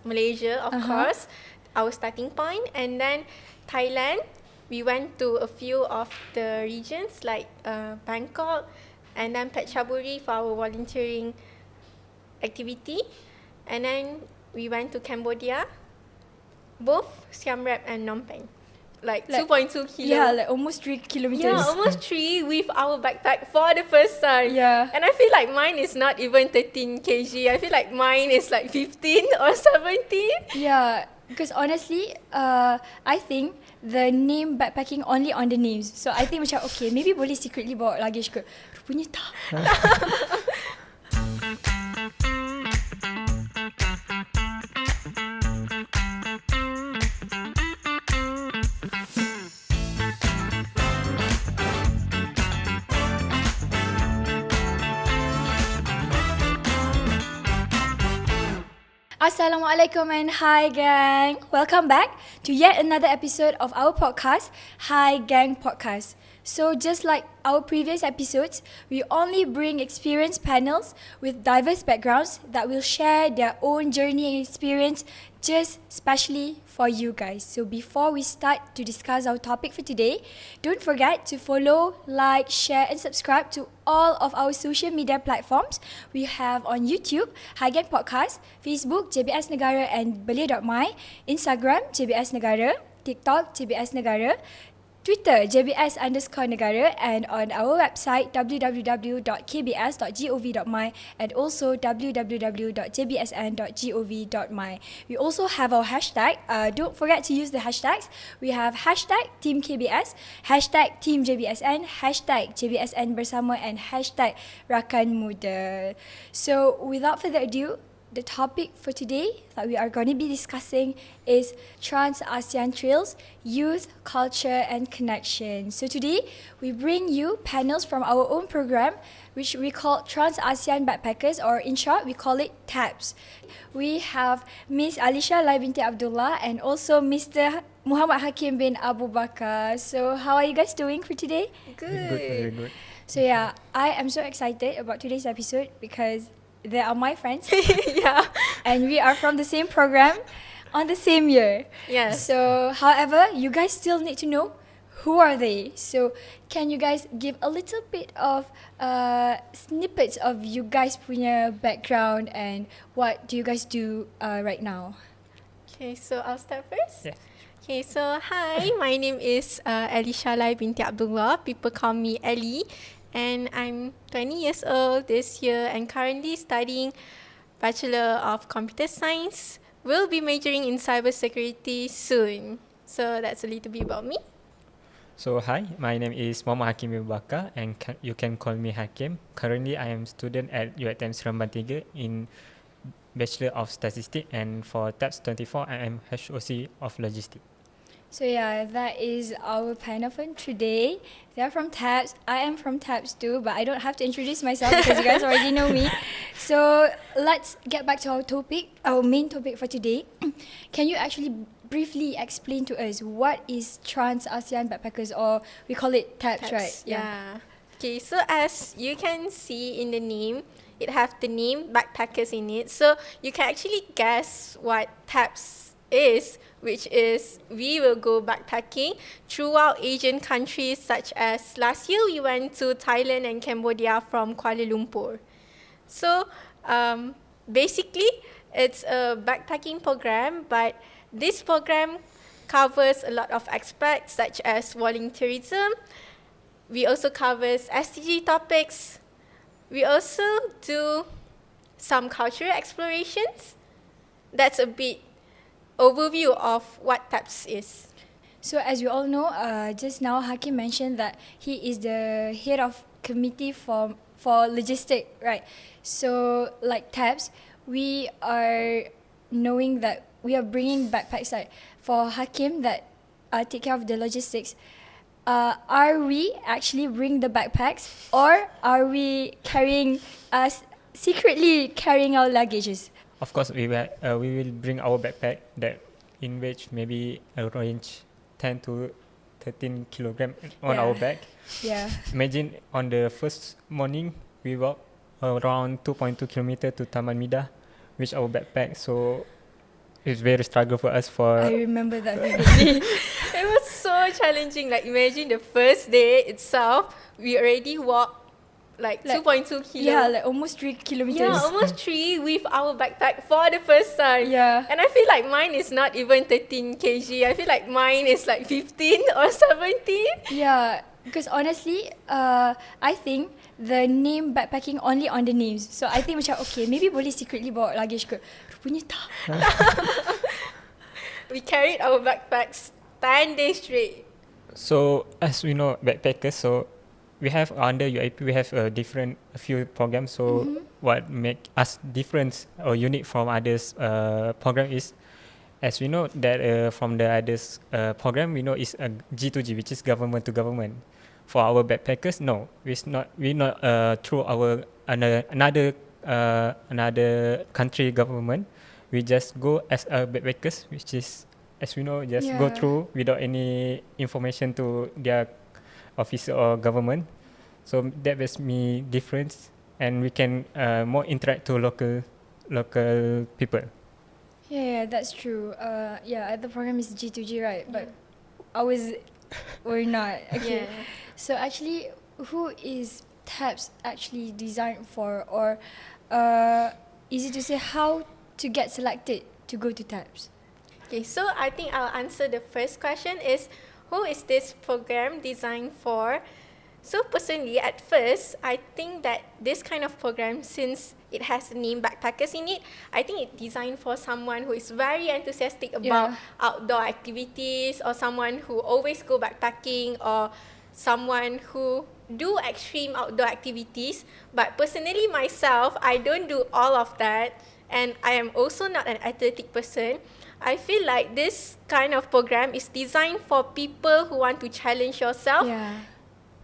Malaysia, of course, our starting point. And then Thailand, we went to a few of the regions like Bangkok and then Phetchaburi for our volunteering activity. And then we went to Cambodia, both Siem Reap and Phnom Penh. Like 2.2 kilo. Yeah, like almost 3 kilometers. Yeah, almost 3 with our backpack for the first time. Yeah. And I feel like mine is not even 13 kg. I feel like mine is like 15 or 17. Yeah, because honestly, I think the name backpacking only on the names. So I think macam okay, maybe boleh secretly bawa luggage ke. Rupanya tak. Assalamualaikum and hi gang. Welcome back to yet another episode of our podcast, Hi Gang Podcast. So just like our previous episodes, we only bring experienced panels with diverse backgrounds that will share their own journey and experience just specially for you guys. So before we start to discuss our topic for today, don't forget to follow, like, share and subscribe to all of our social media platforms. We have on YouTube, Hi Gang Podcast, Facebook, JBS Negara and Belia.my, Instagram, JBS Negara, TikTok, JBS Negara, Twitter, JBS_Negara, and on our website www.kbs.gov.my and also www.jbsn.gov.my. We also have our hashtag. Don't forget to use the hashtags. We have hashtag Team KBS, hashtag Team JBSN, hashtag JBSN Bersama, and hashtag Rakan Muda. So without further ado, the topic for today that we are going to be discussing is Trans-ASEAN Trails, Youth, Culture and Connection. So today, we bring you panels from our own program, which we call Trans-ASEAN Backpackers, or in short, we call it TABS. We have Miss Allysha Lai binti Abdullah and also Mr. Muhammad Hakim bin Abu Bakar. So how are you guys doing for today? Good. Very good. So yeah, I am so excited about today's episode because they are my friends. Yeah. And we are from the same program on the same year. Yes. So, however, you guys still need to know who are they. So, can you guys give a little bit of snippets of you guys punya background and what do you guys do right now? Okay, so I'll start first. Yes. Okay, so hi, my name is Allysha Lai binti Abdullah. People call me Ellie. And I'm 20 years old this year and currently studying Bachelor of Computer Science. Will be majoring in cybersecurity soon. So that's a little bit about me. So hi, my name is Muhammad Hakim bin Bakar and you can call me Hakim. Currently, I am student at UiTM Seremban 3 in Bachelor of Statistics, and for TABS 24, I am HOC of Logistics. So yeah, that is our panel for today. They're from TABS. I am from TABS too, but I don't have to introduce myself because you guys already know me. So let's get back to our topic, our main topic for today. Can you actually briefly explain to us what is Trans-ASEAN Backpackers, or we call it TABS, right? Yeah. Okay, so as you can see in the name, it have the name Backpackers in it. So you can actually guess what TABS is, which is we will go backpacking throughout Asian countries, such as last year we went to Thailand and Cambodia from Kuala Lumpur. So basically it's a backpacking program, but this program covers a lot of aspects such as volunteerism. We also covers SDG topics. We also do some cultural explorations. That's a bit overview of what TABS is. So as you all know, just now Hakim mentioned that he is the head of committee for logistics, right? So like TABS, we are knowing that we are bringing backpacks, like for Hakim that take care of the logistics. Are we actually bring the backpacks, or are we secretly carrying our luggages? Of course, we will bring our backpack that in which maybe a range 10 to 13 kilogram on our back. Yeah. Imagine on the first morning, we walk around 2.2 kilometer to Taman Mida with our backpack. So it's very struggle for us for. I remember that vividly. It was so challenging. Like imagine the first day itself, we already walked like 2.2 kilo. Yeah, like almost 3 kilometers. Yeah, almost 3 with our backpack for the first time. Yeah. And I feel like mine is not even 13 kg. I feel like mine is like 15 or 17. Yeah, because honestly, I think the name backpacking only on the names. So I think macam okay, maybe boleh secretly bawa luggage ke. Rupanya tak. We carried our backpacks 10 days straight. So as we know, backpackers, so we have under UIP we have a few programs. So what make us different or unique from others program is, as we know that from the others program we know is a G2G, which is government to government. For our backpackers, no, we not through our another country government. We just go as a backpackers, which is, as we know, just go through without any information to their office or government. So that makes me difference, and we can more interact to local people. Yeah, that's true. Yeah, the program is G2G, right? But ours were not. Okay. Yeah. So actually, who is TABS actually designed for, or easy to say how to get selected to go to TABS? Okay, so I think I'll answer the first question is, who is this program designed for? So personally, at first, I think that this kind of program, since it has the name backpackers in it, I think it's designed for someone who is very enthusiastic about outdoor activities, or someone who always go backpacking, or someone who do extreme outdoor activities. But personally myself, I don't do all of that, and I am also not an athletic person. I feel like this kind of program is designed for people who want to challenge yourself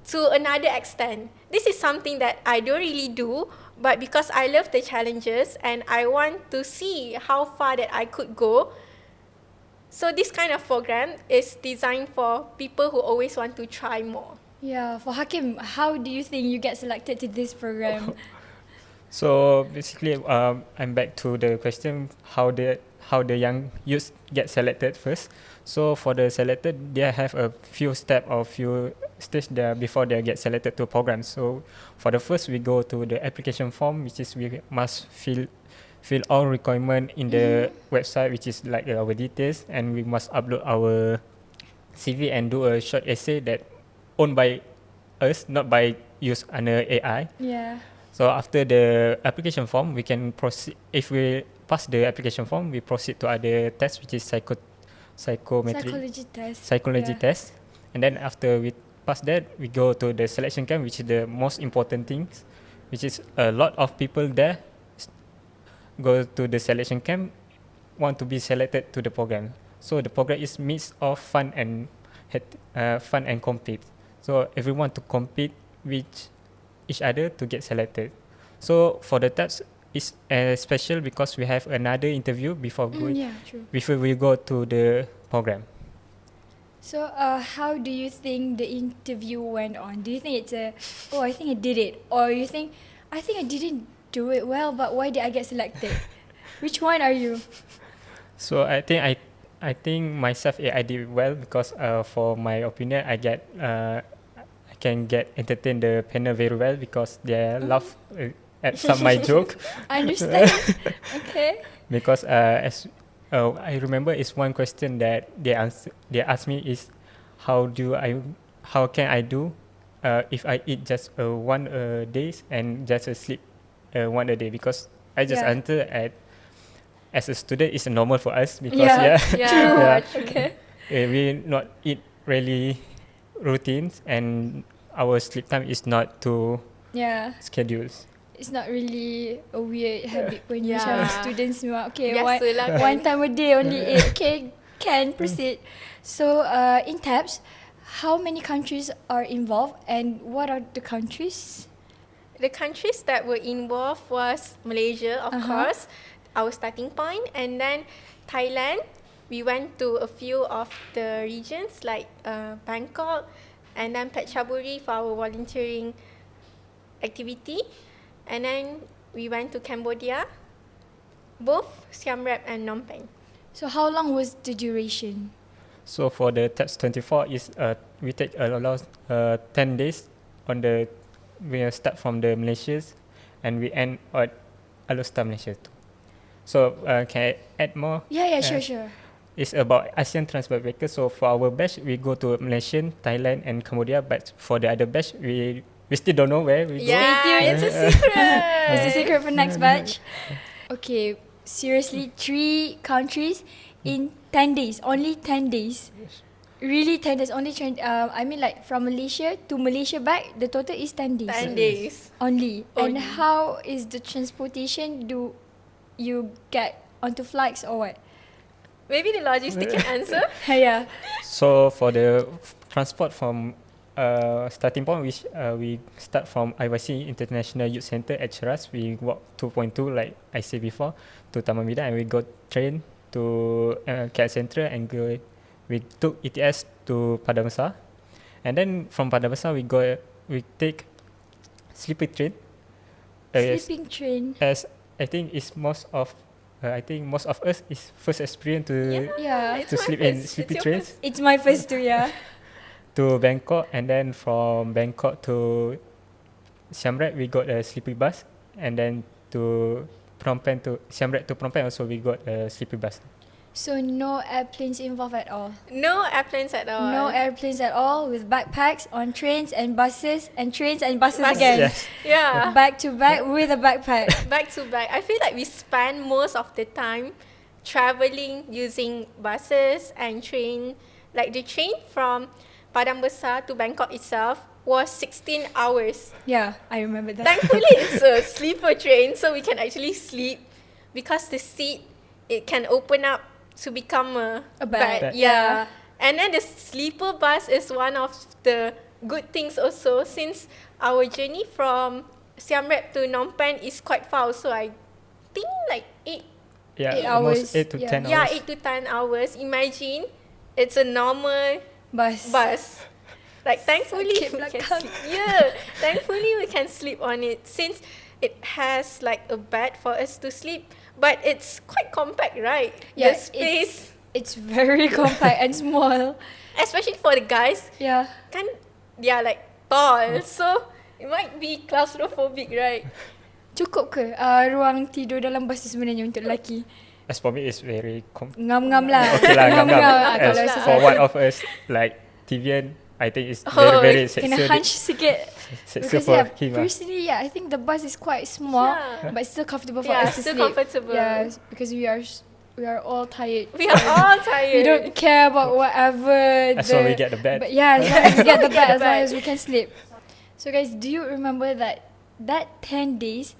to another extent. This is something that I don't really do, but because I love the challenges and I want to see how far that I could go. So this kind of program is designed for people who always want to try more. Yeah, for Hakim, how do you think you get selected to this program? So basically, I'm back to the question how the young youth get selected first. So for the selected, they have a few steps or few stages there before they get selected to a program. So for the first, we go to the application form, which is we must fill all requirement in the website, which is like our details, and we must upload our CV and do a short essay that owned by us, not by use under AI. Yeah. So after the application form, we can proceed. If we pass the application form, we proceed to other tests, which is psychology test. And then after we pass that, we go to the selection camp, which is the most important things, which is a lot of people there go to the selection camp, want to be selected to the program. So the program is mix of fun and compete. So everyone to compete with each other to get selected. So for the TABS, it's special because we have another interview before we go to the program. So how do you think the interview went on? Do you think it's I think I did it, or you think I think I didn't do it well, but why did I get selected? Which one are you? So I think myself I did well because for my opinion I can get entertain the panel very well because they laugh at some my joke. I understand. Okay. Because as I remember, it's one question that they asked me is how can I do if I eat just one days and just sleep one a day, because I just answer as a student it's normal for us because Okay. We not eat really routines and our sleep time is not too schedules. It's not really a weird habit when you Yeah. students memang okay Biasalah kan. one time a day only eat. Okay, can proceed. So in TABS, how many countries are involved and what are the countries? The countries that were involved was Malaysia, of course, our starting point, and then Thailand. We went to a few of the regions like Bangkok, and then Phetchaburi for our volunteering activity, and then we went to Cambodia, both Siem Reap and Phnom Penh. So how long was the duration? So for the TABS 24 is we take a lot 10 days on the we start from the Malaysians and we end at Allysha Malaysia too. So can I add more? Yeah, Uh, sure. It's about ASEAN transport breakers. So for our batch, we go to Malaysia, Thailand, and Cambodia. But for the other batch, we still don't know where we go. Yeah, it's a secret. It's a secret for next batch. Okay, seriously, 3 countries in 10 days. Only 10 days. Really 10 days. Only I mean like from Malaysia to Malaysia back, the total is 10 days. 10 days. Only. And Only. how is the transportation? Do you get onto flights or what? Maybe the logistic can answer. Yeah. So for the transport from starting point, we start from IYC International Youth Center at Cheras. We walk 2.2 like I said before to Taman Mida, and we got train to KL Central and we took ETS to Padang Besar, and then from Padang Besar we take sleeper train. Sleeping train. As I think it's most of us is first experience to Yeah. It's to my sleep in first. sleepy It's your trains first. It's my first too, yeah. to Bangkok, and then from Bangkok to Siem Reap we got a sleepy bus, and then to Phnom Penh to Siem Reap to Phnom Penh also we got a sleepy bus. So no airplanes involved at all. No airplanes at all. No airplanes at all, with backpacks on trains and buses and trains and buses Buses. again. Yes. Yeah. Back to back with a backpack. Back to back. I feel like we spend most of the time traveling using buses and train. Like the train from Padang Besar to Bangkok itself was 16 hours. Yeah, I remember that. Thankfully, it's a sleeper train, so we can actually sleep because the seat, it can open up to become a bed. Yeah. And then the sleeper bus is one of the good things also, since our journey from Siem Reap to Phnom Penh is quite far. So I think like 8 Yeah, 8 almost hours, 8 to yeah. 10 yeah, hours. 8 to 10 hours. Imagine it's a normal Bus. Like thankfully Sakit we can belakang. sleep. Yeah, thankfully we can sleep on it since it has like a bed for us to sleep, but it's quite compact, right? Yeah, The space, It's very compact and small. especially for the guys, Yeah. kan they are like tall, so it might be claustrophobic, right? Cukup ke ruang tidur dalam bus tu sebenarnya untuk lelaki? As for me, it's very Ngam-ngam lah. okay lah, ngam-ngam. Kalau As susah for one of us, like TVN, I think it's very very kena sexual. hunch sikit. Sexual Because for yeah, him. personally, yeah, I think the bus is quite small, Yeah. but still comfortable for Yeah, us to still sleep. comfortable. Yeah, because we are all tired. We are all tired. We don't care about whatever. As long as we get the bed. But yeah, as long as we get the Get bed, the as long bed. as we can sleep. So guys, do you remember that 10 days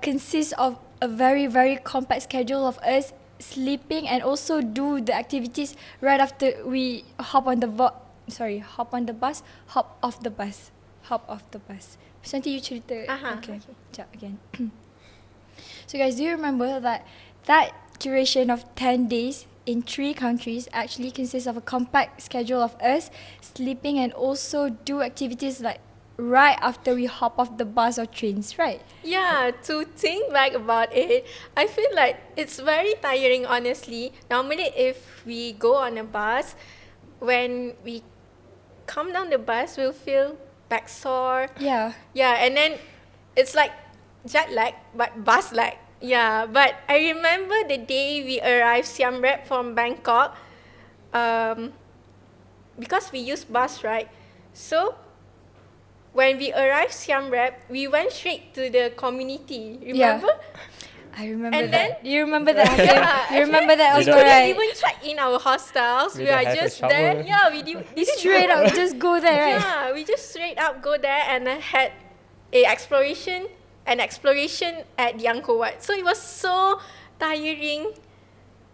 consists of a very very compact schedule of us sleeping and also do the activities right after we hop off the bus. So nanti you cerita. Okay. Sekejap again. So guys, do you remember that duration of 10 days in 3 countries actually consists of a compact schedule of us sleeping and also do activities like right after we hop off the bus or trains, right? Yeah, to think back about it, I feel like it's very tiring, honestly. Normally, if we go on a bus, when we come down the bus, we'll feel back sore. Yeah. Yeah, and then it's like jet lag, but bus lag. Yeah, but I remember the day we arrived Siem Reap from Bangkok, because we use bus, right? So when we arrived Siem Reap, we went straight to the community. Remember? I remember And that. You remember that? Hakim? Yeah, You remember that We also, don't- We didn't right? even check in our hostels. We We don't are have a just there. shower. Yeah, we did. Straight up, just go there, right? Yeah, we just straight up go there and had an exploration at the Angkor Wat. So it was so tiring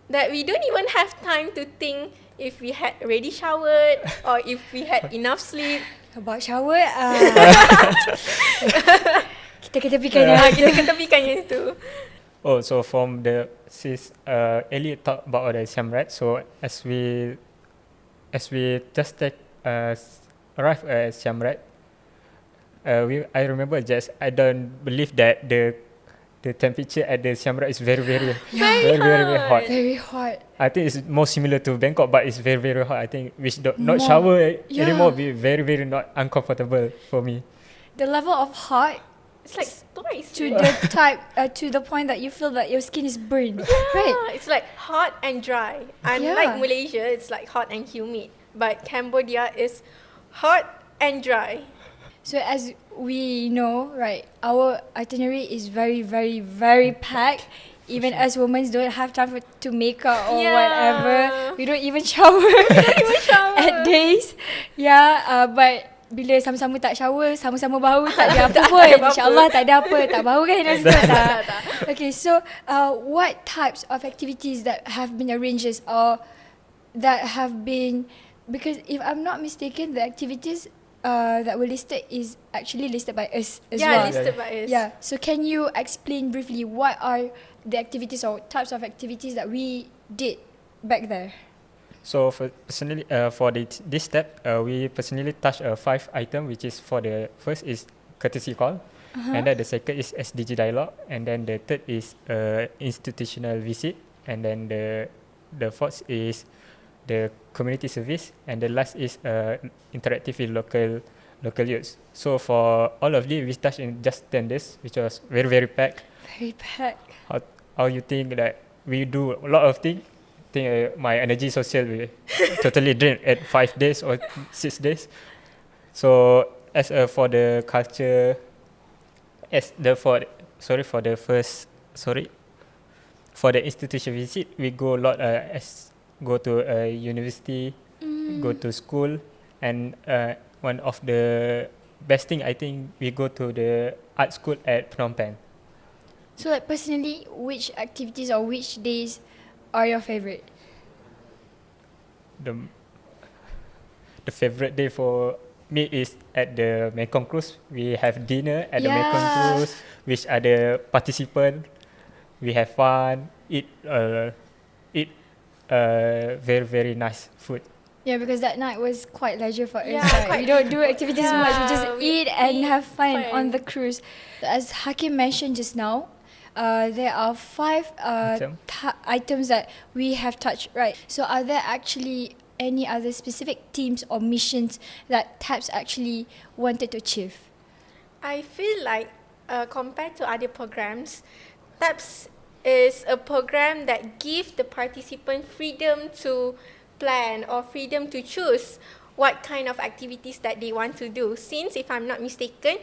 that we don't even have time to think if we had already showered or if we had enough sleep. About shower, kita ketepikan Kita ketepikan yang itu. Oh, so from since Ellie talked about the Siem Reap, so as we just arrive at Siem Reap, I remember just I don't believe that the the temperature at the Siem Reap is very very hot. Very hot. I think it's more similar to Bangkok, but it's very very hot. I think not shower anymore will be very very not uncomfortable for me. The level of hot It's like twice. to the to the point that you feel that your skin is burned, right? It's like hot and dry. Unlike Malaysia, it's like hot and humid. But Cambodia is hot and dry. So as we know, right, our itinerary is very, very, very packed. Even us women don't have time to make up or whatever. We don't even shower. At days. Yeah, but bila sama-sama tak shower, sama-sama bau, tak ada apa pun. InsyaAllah tak ada apa, tak bau kan? Tak. Okay, so what types of activities that have been arranged or that have been, because if I'm not mistaken, the activities that were listed is actually listed by us as well. Yeah, listed by us. Yeah, so can you explain briefly what are the activities or types of activities that we did back there? So for personally, for this step, we personally touch 5 items, which is for the first is courtesy call, and then the second is SDG dialogue, and then the third is institutional visit, and then the fourth is the community service, and the last is interactive with local youths. So for all of these, we touched in just 10 days, which was very very packed. Very packed. How you think that we do a lot of things? Think my energy social will totally drained at 5 days or 6 days. So as for the culture, for the institution visit, we go a lot go to a university, go to school, and one of the best thing I think we go to the art school at Phnom Penh. So like personally, which activities or which days are your favorite? The favorite day for me is at the Mekong Cruise. We have dinner at the Mekong Cruise, which are the participants. We have fun, eat very very nice food. Yeah, because that night was quite leisure for us. Yeah, Right? We don't do activities much. We just we eat and eat have fun fun. on the cruise. As Hakim mentioned just now, there are 5 items that we have touched, right? So are there actually any other specific themes or missions that TABS actually wanted to achieve? I feel like compared to other programs, TABS is a program that gives the participant freedom to plan or freedom to choose what kind of activities that they want to do. Since, if I'm not mistaken,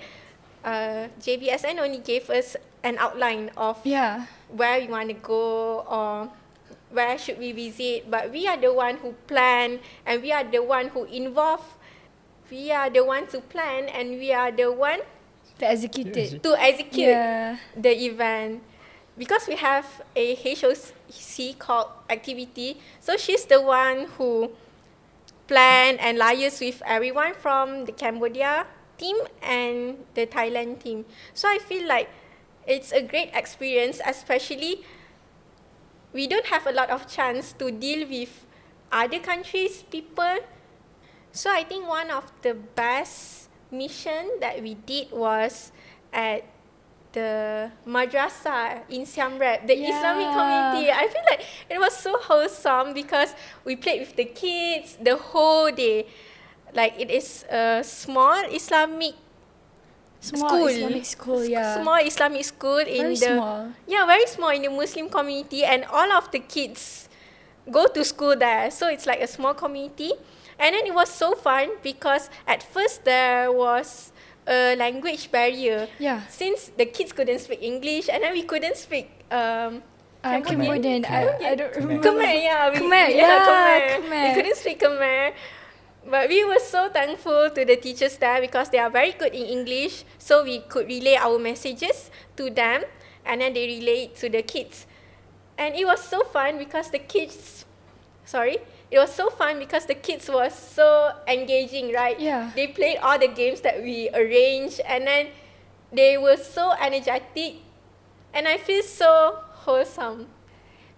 JBSN only gave us an outline of where we want to go or where should we visit, but we are the one who plan and we are the one who involve. We are the one to plan and we are the one To execute it. to execute the event. Because we have a HOC called activity, so she's the one who plan and liaise with everyone from the Cambodia team and the Thailand team. So I feel like it's a great experience, especially we don't have a lot of chance to deal with other countries' people. So I think one of the best mission that we did was at the madrasah in Siem Reap, the Islamic community. I feel like it was so wholesome because we played with the kids the whole day. Like it is a small Islamic school. Islamic school, Small Islamic school in Very small. very small in the Muslim community, and all of the kids go to school there. So it's like a small community. And then it was so fun because at first there was a language barrier. Since the kids couldn't speak English and then we couldn't speak Cambodian. I don't remember. Khmer, Khmer. We couldn't speak Khmer. But we were so thankful to the teachers there because they are very good in English. So we could relay our messages to them and then they relay it to the kids. And it was so fun because the kids was so engaging, right? They played all the games that we arranged and then they were so energetic and I feel so wholesome.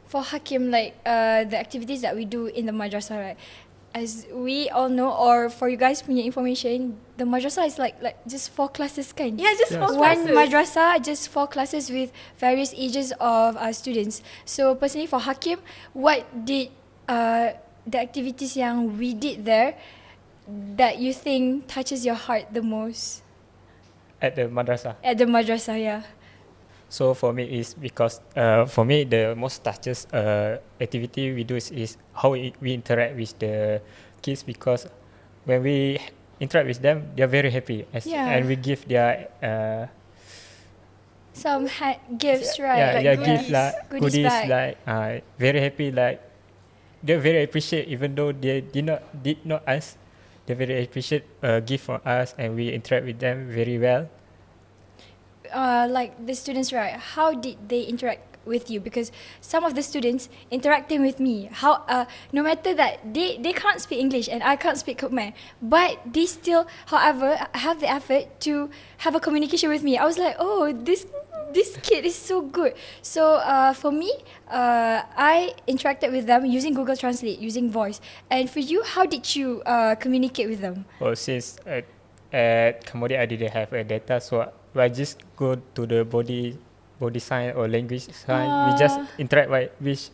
For Hakim, like the activities that we do in the madrasah, right? as we all know, or for you guys punya information, the madrasah is like just 4 classes kan? Yeah, just 4 One classes. madrasah, just 4 classes with various ages of students. So personally for Hakim, what did the activities yang we did there that you think touches your heart the most? At the madrasah. At the madrasah, yeah. So for me is because for me the most touches activity we do is how we interact with the kids, because when we interact with them, they are very happy and we give their some gifts, right? yeah, Like gift like goodies bag. like very happy, like they very appreciate even though they did not ask. They very appreciate gift from us and we interact with them very well. Like the students, right? How did they interact with you? Because some of the students interacting with me, no matter that they can't speak English and I can't speak Khmer, but they still, however, have the effort to have a communication with me. I was like, oh, this kid is so good. So for me, I interacted with them using Google Translate, using voice. And for you, how did you communicate with them? Well, since at Cambodia I didn't have a data, so I just go to the body sign or language sign. We just interact with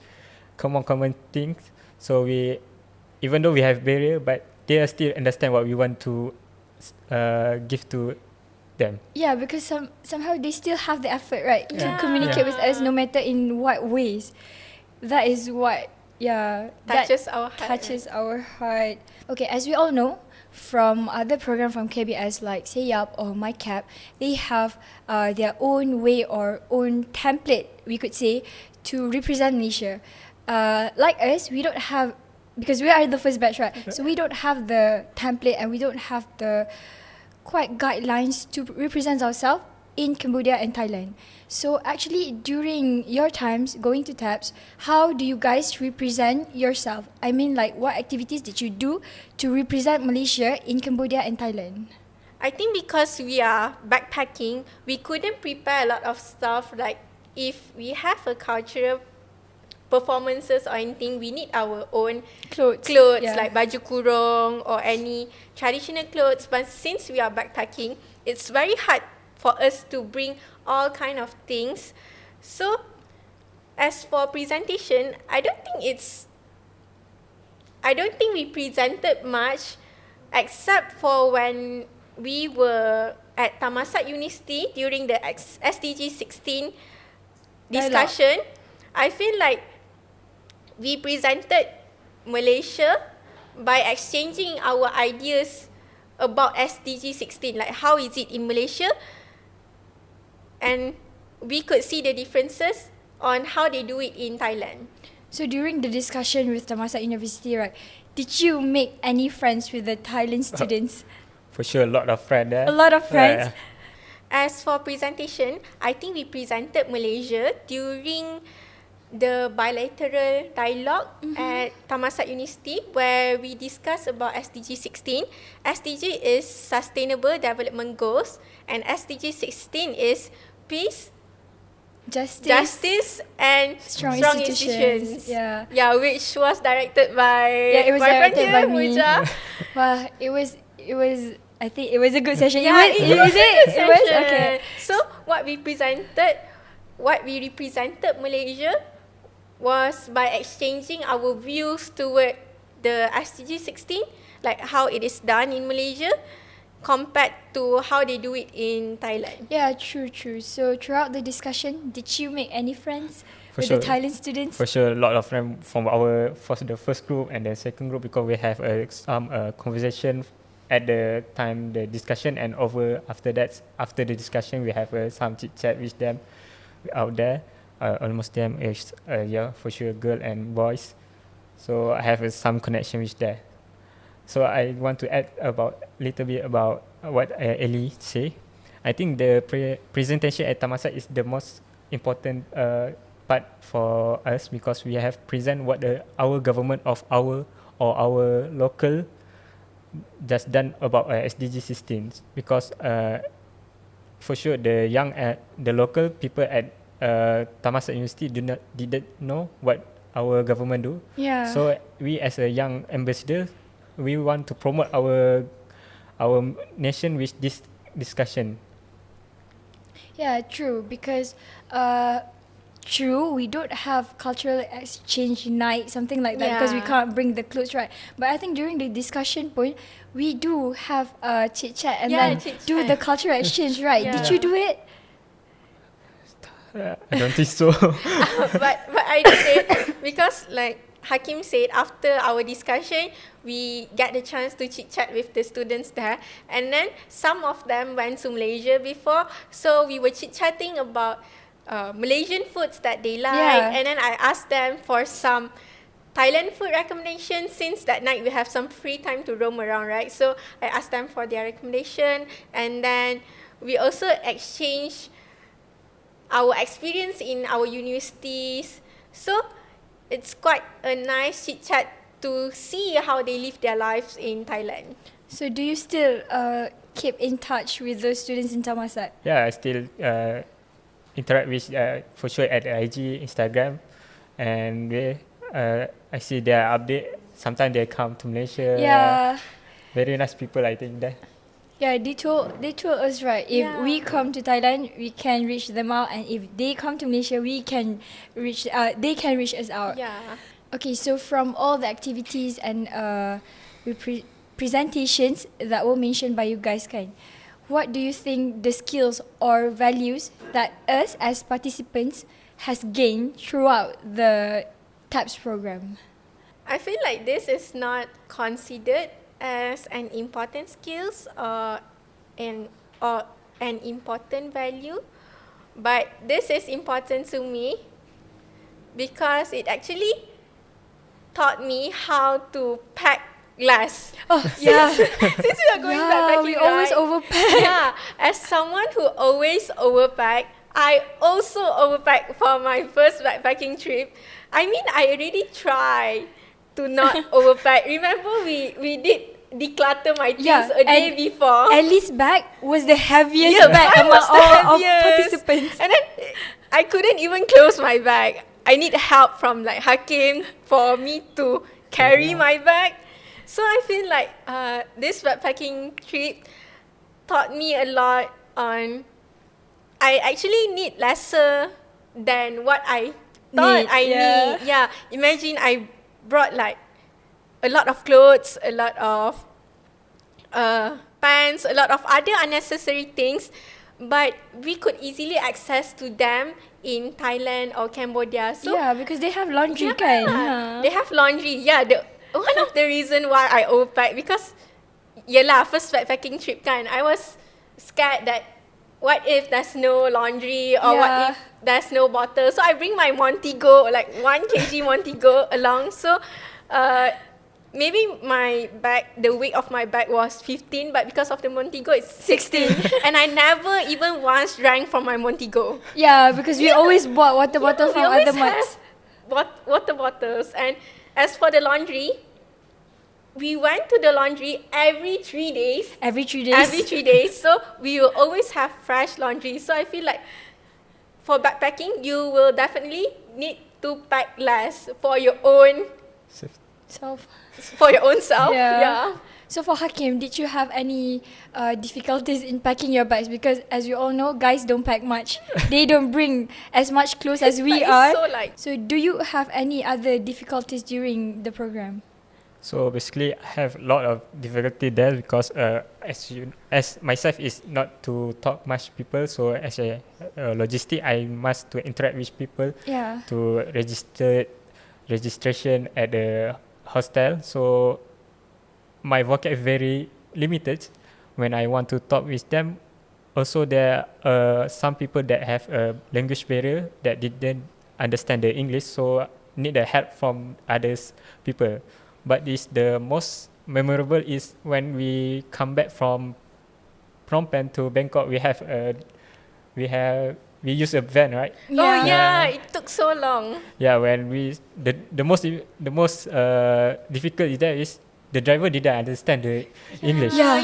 common things. So even though we have barrier, but they still understand what we want to give to them. Yeah, because somehow they still have the effort, right, to communicate with us, no matter in what ways. That is what, touches our heart. Touches our heart. Okay, as we all know, from other program from KBS like Sayap or MyCap, they have their own way or own template, we could say, to represent Malaysia. Like us, we don't have, because we are the first batch, right? So we don't have the template and we don't have the quite guidelines to represent ourselves in Cambodia and Thailand. So actually, during your times going to TABS, how do you guys represent yourself? I mean, like, what activities did you do to represent Malaysia in Cambodia and Thailand? I think because we are backpacking, we couldn't prepare a lot of stuff. Like if we have a cultural performances or anything, we need our own clothes like baju kurung or any traditional clothes. But since we are backpacking, it's very hard for us to bring all kind of things. So as for presentation, I don't think we presented much, except for when we were at Thammasat University during the SDG 16 discussion. I feel like we presented Malaysia by exchanging our ideas about SDG 16, like how is it in Malaysia, and we could see the differences on how they do it in Thailand. So during the discussion with Thammasat University, right, did you make any friends with the Thailand students? For sure, a lot of friends there. A lot of friends? As for presentation, I think we presented Malaysia during the bilateral dialogue at Thammasat University, where we discussed about SDG 16. SDG is Sustainable Development Goals and SDG 16 is Peace, Justice and Strong Institutions. Yeah, which was directed by it was my friend directed here, by me. Muja. Well, it was. I think it was a good session. Yeah, it was okay. So what we represented Malaysia was by exchanging our views toward the SDG 16, like how it is done in Malaysia compared to how they do it in Thailand. Yeah, true. So throughout the discussion, did you make any friends with the Thailand students? For sure, a lot of friends from the first group and the second group, because we have some conversation at the time the discussion, and after the discussion we have some chit chat with them out there. Almost them is for sure girl and boys, so I have some connection with that. So I want to add little bit about what Ellie say. I think the presentation at Thammasat is the most important part for us, because we have present what our government of our local just done about SDG 16, because for sure the local people at Thammasat University didn't know what our government do. Yeah. So we as a young ambassador we want to promote our nation with this discussion. Yeah, true. Because true, we don't have cultural exchange night, something like that, because we Yeah. can't bring the clothes, right? But I think during the discussion point, we do have a chit chat and Yeah, then chit-chat. do the cultural exchange, right? Did you Yeah. do it? I don't think so. but I did it because like Hakim said, after our discussion, we get the chance to chit chat with the students there, and then some of them went to Malaysia before, so we were chit chatting about Malaysian foods that they like, Yeah. and then I asked them for some Thailand food recommendations. Since that night we have some free time to roam around, right? So I asked them for their recommendation, and then we also exchanged our experience in our universities. So it's quite a nice chit chat to see how they live their lives in Thailand. So do you still keep in touch with those students in Thammasat? Yeah, I still interact with for sure at IG, Instagram, and I see their update. Sometimes they come to Malaysia. Yeah. Very nice people, I think there. Yeah, they told us, right, if Yeah. we come to Thailand, we can reach them out, and if they come to Malaysia, we can reach they can reach us out. Yeah. Okay, so from all the activities and presentations that were mentioned by you guys, kan, what do you think the skills or values that us as participants has gained throughout the TABS program? I feel like this is not considered as an important skills or an important value, but this is important to me because it actually taught me how to pack glass. Oh, yeah. Since we are going backpacking, we always right? overpack. Yeah, as someone who always overpack, I also overpacked for my first backpacking trip. I mean, I already tried to not overpack. Remember, we did declutter my things Yeah, a day and before. Ellie's bag was the heaviest Yeah, bag mine among was the all of heaviest. participants. And then I couldn't even close my bag. I need help from like Hakim for me to carry my bag. So I feel like this backpacking trip taught me a lot on I actually need lesser than what I thought I need. Yeah. Imagine I brought like a lot of clothes, a lot of pants, a lot of other unnecessary things, but we could easily access to them in Thailand or Cambodia. So Yeah, because they have laundry, yeah, kan? they have laundry. Yeah, one of the reason why I overpacked because yelah, first backpacking trip kan, I was scared that what if there's no laundry or what Yeah. if there's no bottle. So I bring my Montigo, like 1 kg Montigo along. So maybe my bag, the weight of my bag was 15, but because of the Montigo, it's 16. And I never even once drank from my Montigo. Yeah, because we always bought water bottle We from always other mats. have water bottles. And as for the laundry, we went to the laundry every 3 days. Every 3 days. Every 3 days. So we will always have fresh laundry. So I feel like for backpacking, you will definitely need to pack less for your own Self. self. Yeah. So for Hakim, did you have any difficulties in packing your bags? Because as you all know, guys don't pack much. They don't bring as much clothes as we But are. it's so light. So do you have any other difficulties during the program? So basically, I have a lot of difficulty there because as myself is not to talk much people. So as a logistic, I must to interact with people Yeah. to registration at the hostel. So my vocab is very limited when I want to talk with them. Also, there are some people that have a language barrier that didn't understand the English, so need the help from others people. But this the most memorable is when we come back from Phnom Penh to Bangkok. We use a van, right? Oh yeah, it took so long. Yeah, when the most difficult is that is the driver didn't understand the English. Yeah.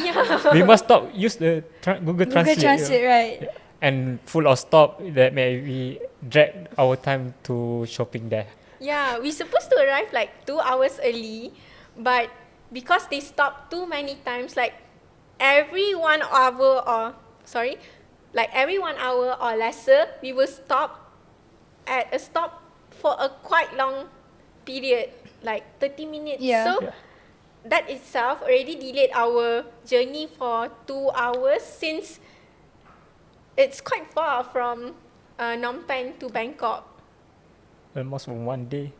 We must stop use the Google Google Translate. Translate, right? And full of stop that may we drag our time to shopping there. Yeah, we supposed to arrive like 2 hours early, but because they stopped too many times, like every 1 hour or lesser, we will stop at a stop for a quite long period, like 30 minutes. Yeah. So that itself already delayed our journey for 2 hours, since it's quite far from Phnom Penh to Bangkok. Almost 1 day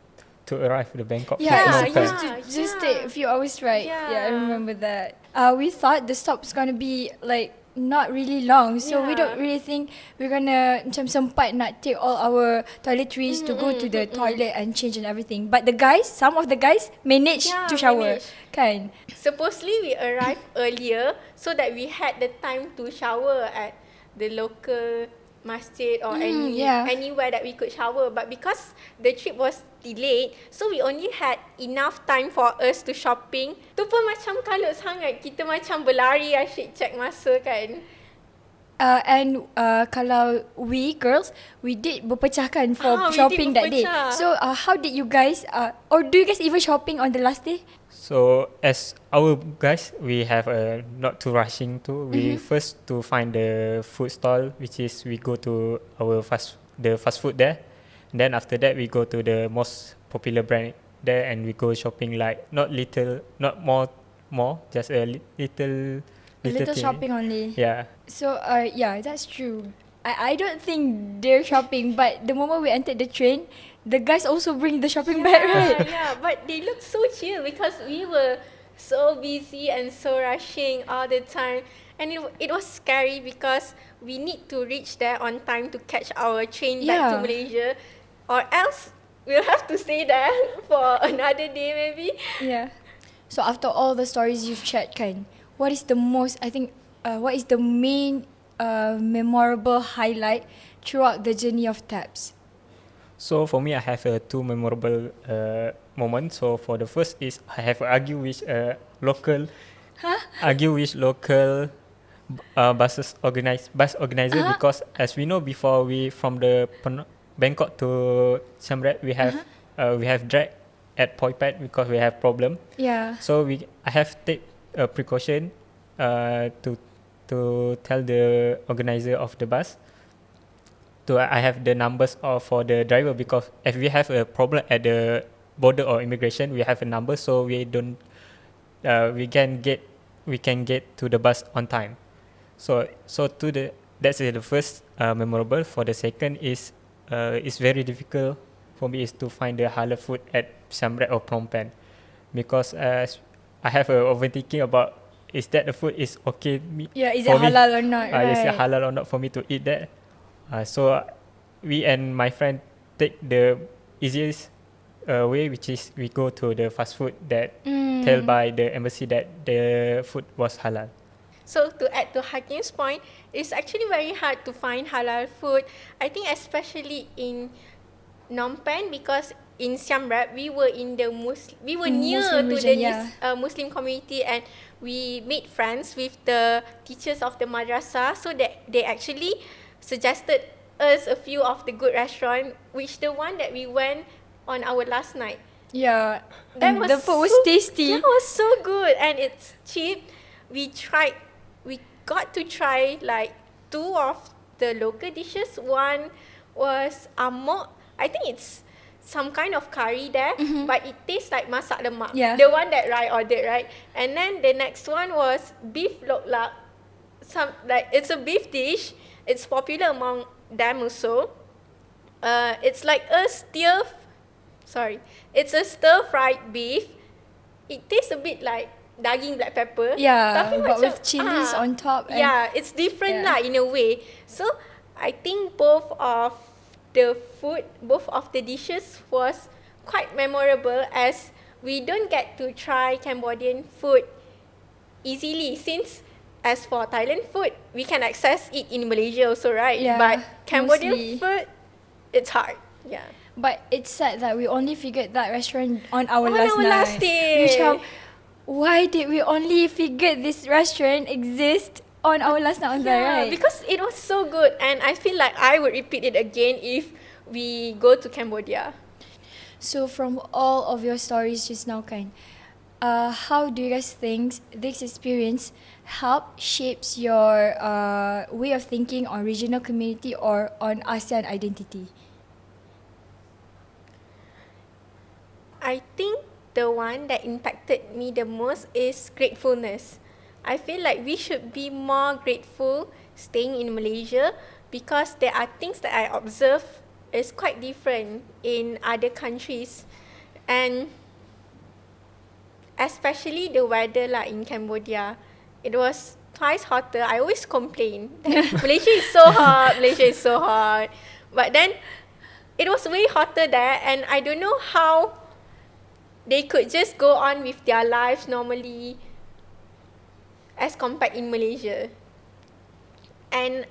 to arrive to Bangkok. Yeah, from it's Phnom supposed Penh. to just take a few hours, right? Yeah. I remember that. We thought the stop's gonna be like not really long, so we don't really think we're gonna macam sempat nak take all our toiletries to go to the toilet and change and everything. But the guys, some of the guys managed to shower, kan? Supposedly we arrived earlier so that we had the time to shower at the local masjid or anywhere that we could shower. But because the trip was delayed, so we only had enough time for us to shopping. Tu pun macam kalut sangat. Kita macam berlari asyik check masa kan. And kalau we girls, we did berpecahkan for shopping that day. So how did you guys, or do you guys even shopping on the last day? So as our guys, we have not too rushing to. We first to find the food stall, which is we go to our fast food there. Then after that we go to the most popular brand there, and we go shopping, like not more, just a little thing. Shopping only. Yeah. So yeah, that's true. I don't think they're shopping, but the moment we entered the train, the guys also bring the shopping bag, right? Yeah, but they look so chill because we were so busy and so rushing all the time. And it was scary because we need to reach there on time to catch our train back to Malaysia, or else we'll have to stay there for another day maybe. Yeah. So after all the stories you've shared, kan, what is the main memorable highlight throughout the journey of TABS? So for me, I have two memorable moments. So for the first is I have argued with local bus organizer because as we know before, we from the Bangkok to Siem Reap, we have drag at Poipet because we have problem. Yeah. So I have take a precaution to tell the organizer of the bus. I have the numbers for the driver, because if we have a problem at the border or immigration, we have a number, so we can get to the bus on time. That's the first memorable. For the second is it's very difficult for me is to find the halal food at Siem Reap or Phnom Penh, because I have overthinking about is that the food is okay. Is it halal or not? Right? Is it halal or not for me to eat that? So we and my friend take the easiest way, which is we go to the fast food that tell by the embassy that the food was halal. So to add to Hakim's point, it's actually very hard to find halal food. I think especially in Phnom Penh, because in Siem Reap we were near Muslim to region, the Muslim community, and we made friends with the teachers of the madrasah, so that they actually suggested us a few of the good restaurants, which the one that we went on our last night. Yeah, the food was tasty. Yeah, it was so good and it's cheap. We got to try like two of the local dishes. One was amok. I think it's some kind of curry there, but it tastes like masak lemak. Yeah. The one that Rai ordered, right? And then the next one was beef lok lak. It's a beef dish. It's popular among them also. It's like it's a stir-fried beef. It tastes a bit like daging black pepper. Yeah, tapi but macam, with chilies on top. Yeah, it's different lah in a way. So I think both of the dishes was quite memorable, as we don't get to try Cambodian food easily, since as for Thailand food, we can access it in Malaysia also, right? Yeah, but Cambodian mostly. food, it's hard. Yeah. But it's sad that we only figured that restaurant on our last night. day. Macam, why did we only figure this restaurant exist on our last night on there, right? Because it was so good, and I feel like I would repeat it again if we go to Cambodia. So from all of your stories just now, kan, how do you guys think this experience help shapes your way of thinking on regional community or on ASEAN identity? I think the one that impacted me the most is gratefulness. I feel like we should be more grateful staying in Malaysia because there are things that I observe is quite different in other countries, and especially the weather lah in Cambodia. It was twice hotter. I always complain that Malaysia is so hot, Malaysia is so hot. But then it was way hotter there, and I don't know how they could just go on with their lives normally as compared in Malaysia. And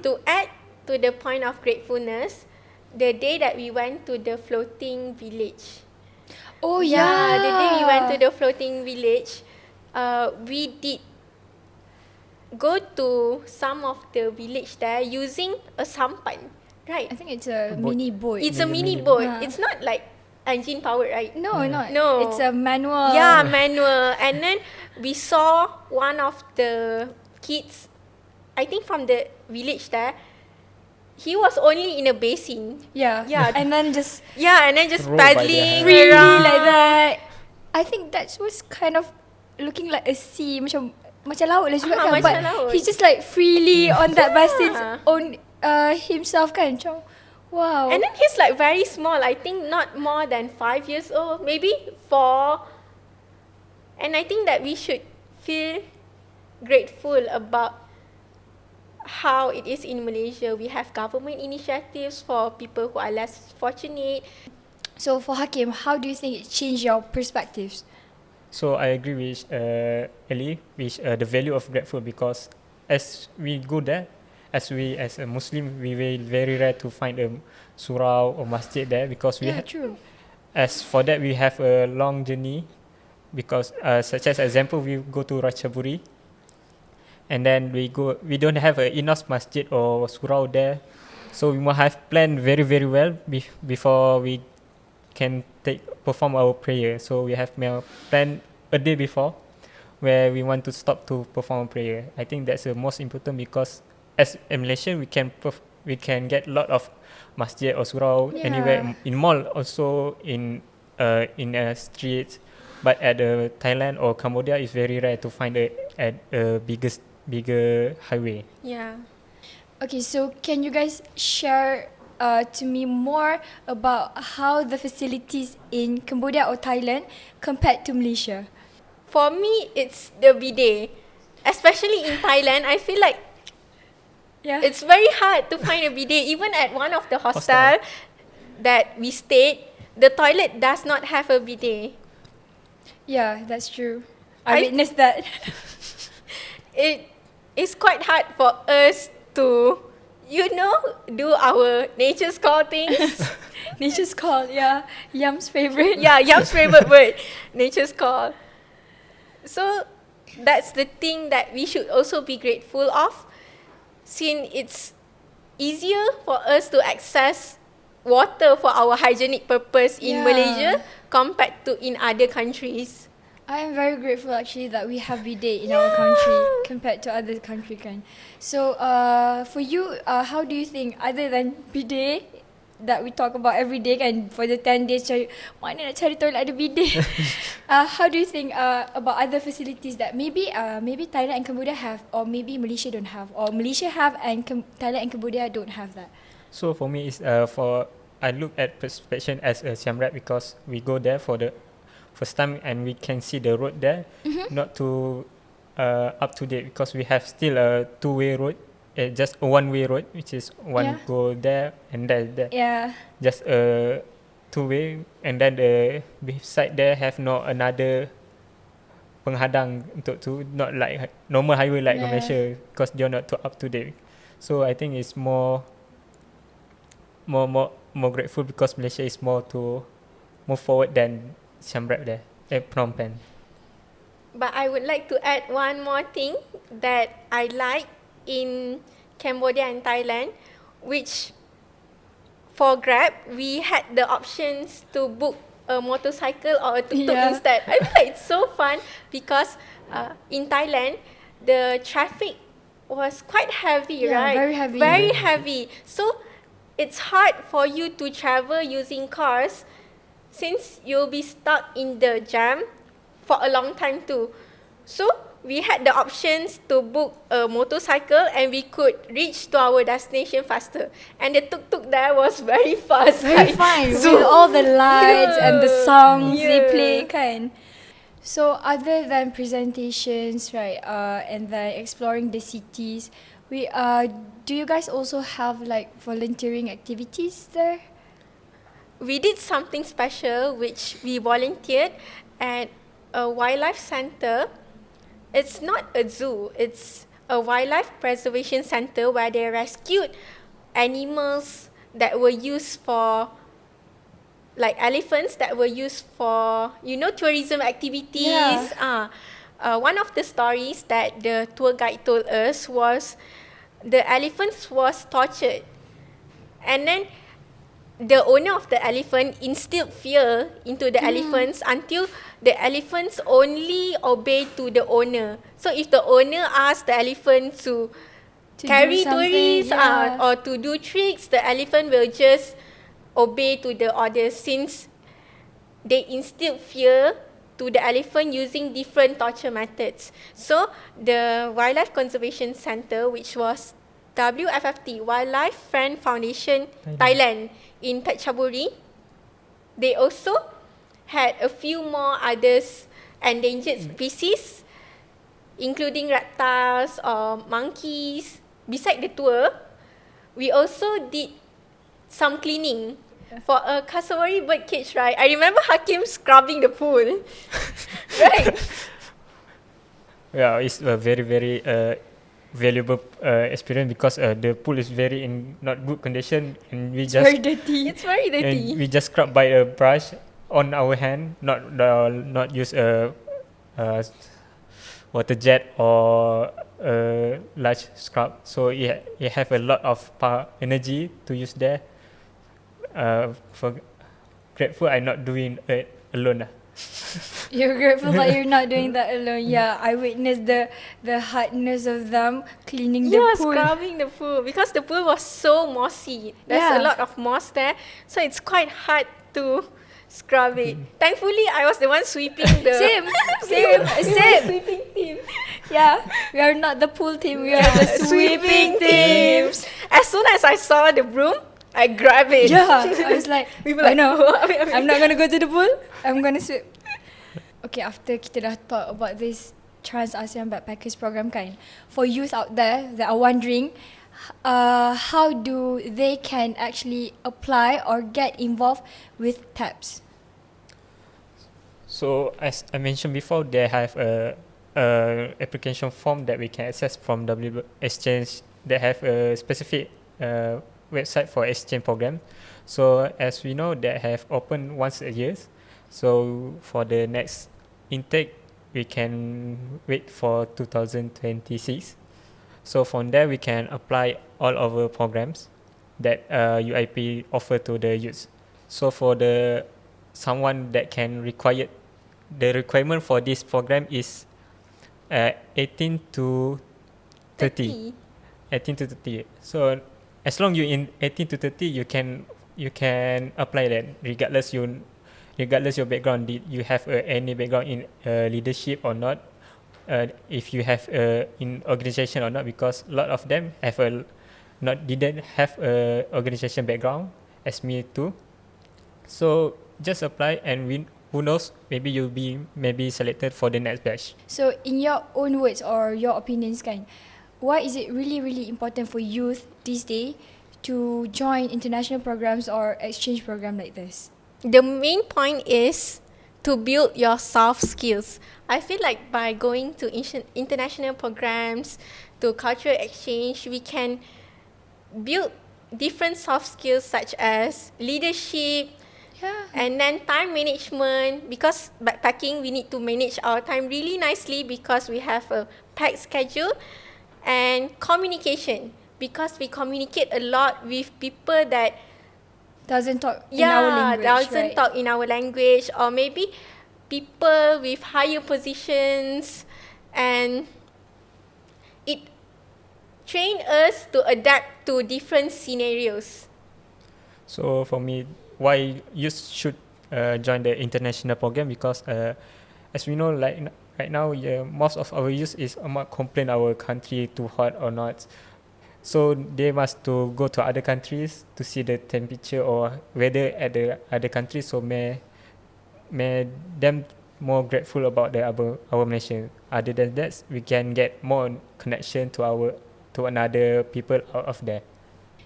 to add to the point of gratefulness, the day that we went to the floating village. Oh Yeah, the day we went to the floating village, we did go to some of the village there using a sampan, right? I think it's a boat. mini boat. It's a Mini mini boat. boat. Yeah. It's not like engine powered, right? No, not. No. It's a manual. Yeah, manual. And then we saw one of the kids, I think from the village there, he was only in a basin. Yeah. Yeah. And then just Yeah, and then just Roll by their paddling hand. freely around. like that. I think that was kind of looking like a sea, macam laut lah juga kan. macam But laut. he's just like freely on that basin Yeah. on himself kan. Macam, wow. And then he's like very small. I think not more than 5 years old, maybe 4. And I think that we should feel grateful about how it is in Malaysia. We have government initiatives for people who are less fortunate. So for Hakim, how do you think it changed your perspectives? So I agree with Ellie, with the value of grateful, because as we go there, as a Muslim, we will very rare to find a surau or masjid there, because we True. as for that we have a long journey, because such as example, we go to Ratchaburi, and then we don't have a enough masjid or surau there, so we must have planned very very well before we can perform our prayer. So we have planned a day before where we want to stop to perform prayer. I think that's the most important, because as a Malaysian we can get a lot of masjid or surau anywhere in mall, also in streets, but at Thailand or Cambodia it's very rare to find at a bigger highway. Yeah. Okay, so can you guys share to me more about how the facilities in Cambodia or Thailand compared to Malaysia? For me, it's the bidet. Especially in Thailand, I feel like it's very hard to find a bidet. Even at one of the hostel that we stayed, the toilet does not have a bidet. Yeah, that's true. I witnessed that. It is quite hard for us to, do our nature's call things. Nature's call, yeah. Yam's favorite. Yeah, Yam's favorite word, nature's call. So that's the thing that we should also be grateful of, since it's easier for us to access water for our hygienic purpose in Malaysia compared to in other countries. I am very grateful actually that we have bidet in our country compared to other country kan. So for you, how do you think, other than bidet that we talk about every day kan, for the 10 days cari mana nak cari toilet ada bidet. How do you think about other facilities that maybe Thailand and Cambodia have, or maybe Malaysia don't have, or Malaysia have and Thailand and Cambodia don't have that? So for me, it's I look at perspective as a Siam Reap, because we go there for the first time and we can see the road there, not too up to date, because we have still a two-way road, just a one-way road, which is one go there and there. Yeah. Just a two-way, and then the beside there have no another penghadang untuk tu, not like normal highway like Malaysia, because they're not too up to date. So I think it's more grateful, because Malaysia is more forward than Siam Reap there at Phnom Penh. But I would like to add one more thing that I like in Cambodia and Thailand, which for Grab, we had the options to book a motorcycle or a tuk-tuk Yeah. instead. I feel like it's so fun because in Thailand, the traffic was quite heavy, Yeah, right? very heavy. Very heavy. So it's hard for you to travel using cars since you'll be stuck in the jam for a long time too. So we had the options to book a motorcycle and we could reach to our destination faster. And the tuk-tuk there was very fast. Very like, fun zoom. with all the lights and the songs they Yeah. play, kan. So other than presentations, right, and then exploring the cities, do you guys also have like volunteering activities there? We did something special which we volunteered at a wildlife center. It's not a zoo, it's a wildlife preservation center where they rescued animals that were used for, like elephants that were used for, tourism activities. Yeah. One of the stories that the tour guide told us was the elephants was tortured. And then the owner of the elephant instilled fear into the elephants until the elephants only obey to the owner. So if the owner asked the elephant to To carry do something, tourists yeah. or to do tricks, the elephant will just obey to the orders since they instilled fear to the elephant using different torture methods. So the Wildlife Conservation Centre, which was WFFT, Wildlife Friend Foundation Thailand in Phetchaburi, they also had a few more others endangered species, including reptiles or monkeys. Beside the tour, we also did some cleaning. For a cassowary bird cage, right? I remember Hakim scrubbing the pool. Right? Yeah, it's a very, very valuable experience because the pool is very in not good condition, and we just Very dirty. It's very and dirty. we just scrub by a brush on our hand, not use a water jet or a large scrub. So it have a lot of energy to use there. For grateful I'm not doing it alone. You're grateful that you're not doing that alone. Yeah, I witnessed the hardness of them cleaning the Yeah, pool. scrubbing the pool because the pool was so mossy. There's Yeah. a lot of moss there, so it's quite hard to scrub it. Thankfully, I was the one sweeping the Same. We were sweeping team. Yeah, we are not the pool team. We are the sweeping teams. As soon as I saw the broom, I grabbed it. Yeah, I was like, We were oh like, no, "Ambil, ambil." I'm not gonna go to the pool. I'm gonna sweep. Okay, after kita dah talk about this Trans-ASEAN Backpackers program kan, for youth out there that are wondering, how do they can actually apply or get involved with TABS? So as I mentioned before, they have a application form that we can access from WSChange. They have a specific website for exchange program. So as we know, they have open once a year. So for the next intake, we can wait for 2026. So from there, we can apply all of our programs that UIP offer to the youth. So for the someone that can require, the requirement for this program is 18 to 30. 18 to 30. So as long you in 18 to 30, you can apply that regardless your background. Did you have any background in leadership or not? If you have in organization or not, because a lot of them have didn't have a organization background as me too. So just apply, and who knows, maybe you'll be selected for the next batch. So in your own words or your opinions kan, why is it really, really important for youth these days to join international programs or exchange program like this? The main point is to build your soft skills. I feel like by going to international programs, to cultural exchange, we can build different soft skills such as leadership, and then time management. Because backpacking, we need to manage our time really nicely because we have a packed schedule, and communication, because we communicate a lot with people that doesn't talk in our language, doesn't right? talk in our language, or maybe people with higher positions, and it train us to adapt to different scenarios. So for me, why you should join the international program, because as we know, like right now, most of our youth is about complain our country too hot or not. So they must to go to other countries to see the temperature or weather at the other countries. So may them more grateful about our nation. Other than that, we can get more connection to another people out of there.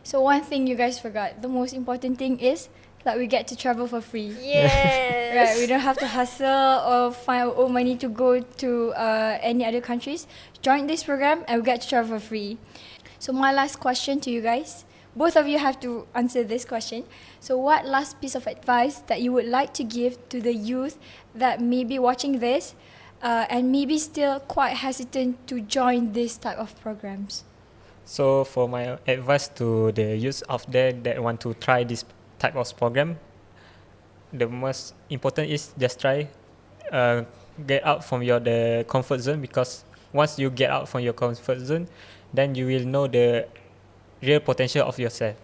So one thing you guys forgot, the most important thing is that we get to travel for free. Yes. Right, we don't have to hustle or find our own money to go to any other countries. Join this program and we get to travel for free. So my last question to you guys, both of you have to answer this question. So what last piece of advice that you would like to give to the youth that may be watching this and maybe still quite hesitant to join this type of programs? So for my advice to the youth out there that want to try this type of program, the most important is just try, get out from the comfort zone, because once you get out from your comfort zone, then you will know the real potential of yourself.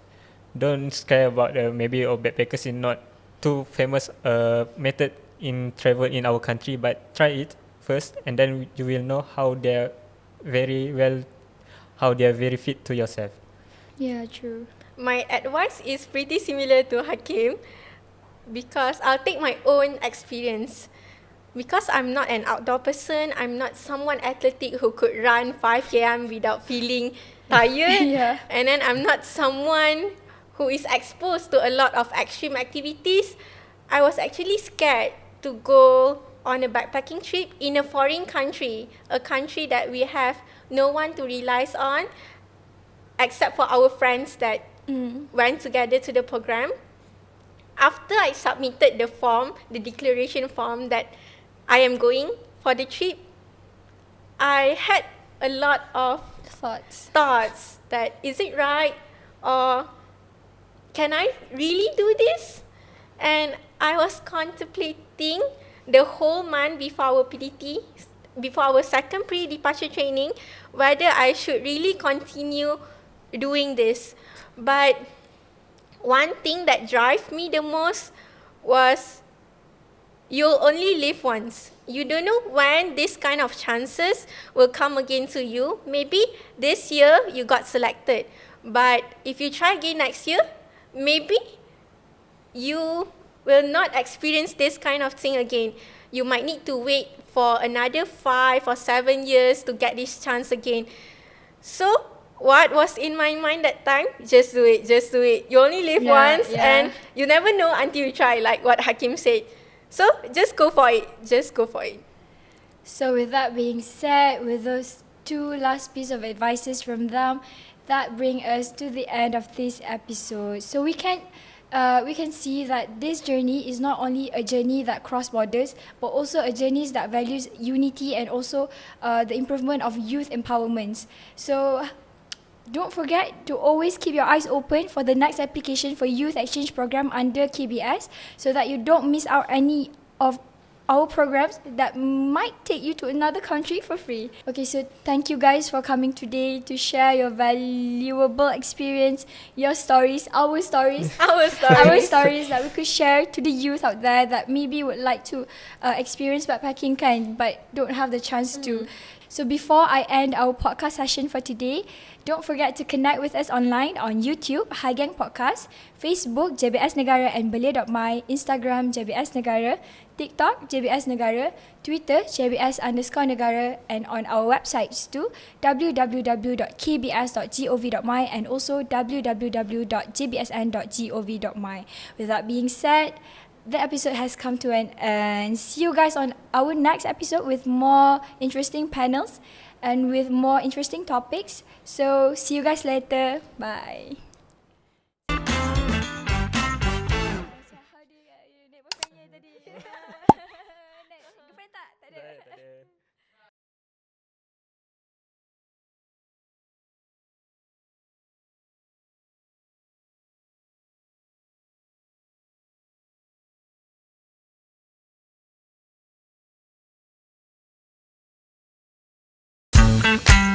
Don't scare about maybe backpackers is not too famous method in travel in our country, but try it first, and then you will know how they're very fit to yourself. Yeah, true. My advice is pretty similar to Hakim, because I'll take my own experience. Because I'm not an outdoor person, I'm not someone athletic who could run 5 km without feeling tired. Yeah. And then I'm not someone who is exposed to a lot of extreme activities. I was actually scared to go on a backpacking trip in a foreign country, a country that we have no one to rely on except for our friends that went together to the program. After I submitted the form, the declaration form that I am going for the trip, I had a lot of thoughts that, is it right, or can I really do this? And I was contemplating the whole month before our PDT, before our second pre-departure training, whether I should really continue doing this. But one thing that drives me the most was, you'll only live once. You don't know when this kind of chances will come again to you. Maybe this year you got selected, but if you try again next year, maybe you will not experience this kind of thing again. You might need to wait for another 5 or 7 years to get this chance again. So what was in my mind that time? Just do it, just do it. You only live once, and you never know until you try, like what Hakim said. So just go for it, just go for it. So with that being said, with those two last piece of advices from them, that bring us to the end of this episode. So we can see that this journey is not only a journey that cross borders, but also a journey that values unity and also the improvement of youth empowerment. So don't forget to always keep your eyes open for the next application for youth exchange program under KBS, so that you don't miss out any of our programs that might take you to another country for free. Okay, so thank you guys for coming today to share your valuable experience, your stories, our stories, our stories that we could share to the youth out there that maybe would like to experience backpacking but don't have the chance to. So before I end our podcast session for today, don't forget to connect with us online on YouTube, Hi Geng Podcast, Facebook, JBS Negara and Belia.my, Instagram, JBS Negara, TikTok, JBS Negara, Twitter, JBS_Negara, and on our websites too, www.kbs.gov.my and also www.jbsn.gov.my. With that being said, the episode has come to an end. See you guys on our next episode with more interesting panels and with more interesting topics. So see you guys later. Bye. Bye.